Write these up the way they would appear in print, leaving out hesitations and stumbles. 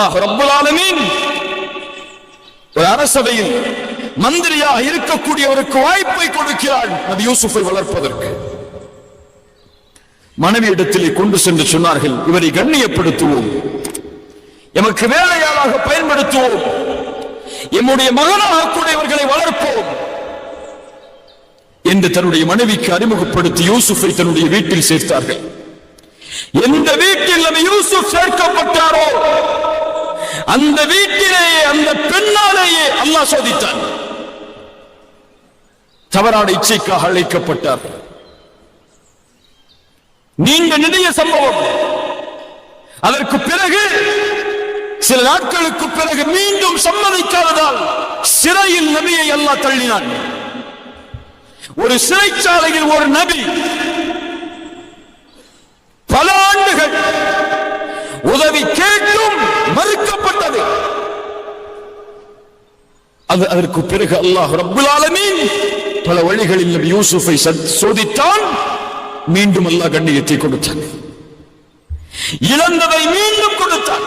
அல்லாஹ் ரப்பல் ஆலமீன் ஒரு அரசவையில் மந்திரியாக இருக்கக்கூடியவருக்கு வாய்ப்பை கொடுக்கிறார் நபி யூசுஃபை வளர்ப்பதற்கு. மனைவி இடத்திலே கொண்டு சென்று சொன்னார்கள், இவரை கண்ணியப்படுத்துவோம், எமக்கு வேலையாளாக பயன்படுத்துவோம், எம்முடைய மகனாக கூட இவர்களை வளர்ப்போம் என்று தன்னுடைய மனைவிக்கு அறிமுகப்படுத்தி யூசுஃபை தன்னுடைய வீட்டில் சேர்த்தார்கள். எந்த வீட்டில் நபி யூசுப் சேர்க்கப்பட்டாரோ அந்த வீட்டிலேயே அந்த பெண்ணாலேயே அல்லாஹ் சோதித்தான். தவறான இச்சைக்காக அழைக்கப்பட்டார். நீண்ட நெடிய சம்பவம். அதற்கு பிறகு சில நாட்களுக்கு பிறகு மீண்டும் சம்மதிக்காததால் சிறையில் நபியை அல்லாஹ் தள்ளினான். ஒரு சிறைச்சாலையில் ஒரு நபி பல ஆண்டுகள் உதவி கேட்டும் மறுக்கப்பட்டது. அதற்கு பிறகு அல்லாஹ் ரப்பல் ஆலமீன் பல வழிகளில் நபி யூசுஃபை சோதித்தான். மீண்டும் அல்லாஹ் கண்ணியத்தை கொடுத்தான். இழந்ததை மீண்டும் கொடுத்தான்.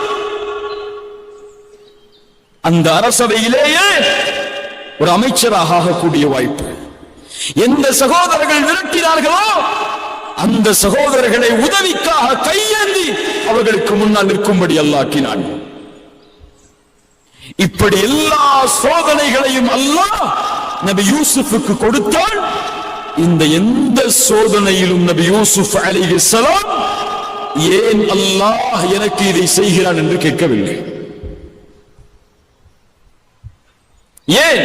அந்த அரசவையிலேயே ஒரு அமைச்சராக ஆகக்கூடிய வாய்ப்பு. எந்த சகோதரர்கள் விரட்டினார்களோ அந்த சகோதரர்களை உதவிக்காக கையேந்தி அவர்களுக்கு முன்னால் நிற்கும்படி அல்லாஹ் ஆக்கினான். இப்படி எல்லா சோதனைகளையும் அல்லாஹ் நபி யூசுஃபுக்கு கொடுத்தான். இந்த எந்த சோதனையிலும் நபி யூசுப் அலைஹிஸ்ஸலாம் ஏன் அல்லாஹ் எனக்கு இதை செய்கிறான் என்று கேட்கவில்லை. ஏன்?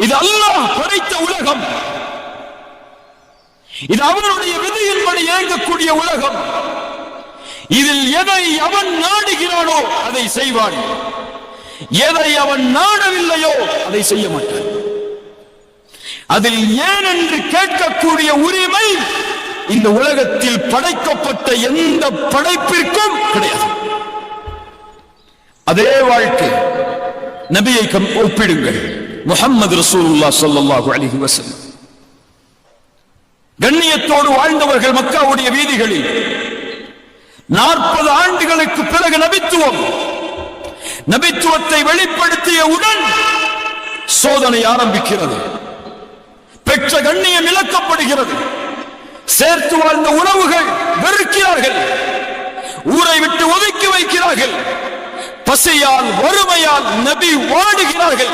இது அல்லாஹ் படைத்த உலகம், இது அவனுடைய விதியின்படி இயங்கக்கூடிய உலகம். இதில் எதை அவன் நாடுகிறானோ அதை செய்வான், எதை அவன் நாடவில்லையோ அதை செய்ய மாட்டான். அதில் ஏன் என்று கேட்கக்கூடிய உரிமை இந்த உலகத்தில் படைக்கப்பட்ட எந்த படைப்பிற்கும் கிடையாது. அதே வாழ்க்கை நபியை ஒப்பிடுங்கள். முஹம்மது ரசூலுல்லாஹ் ஸல்லல்லாஹு அலைஹி வஸல்லம் கண்ணியத்தோடு வாழ்ந்தவர்கள் மக்காவுடைய வீதிகளில். 40 ஆண்டுகளுக்கு பிறகு நபித்துவத்தை வெளிப்படுத்தியவுடன் சோதனை ஆரம்பிக்கிறது. பெற்ற கண்ணியம் இழக்கப்படுகிறது. சேர்த்து வாழ்ந்த உறவுகள் வெறுக்கிறார்கள், ஊரை விட்டு ஒதுக்கி வைக்கிறார்கள். பசியால் வறுமையால் நபி வாடுகிறார்கள்.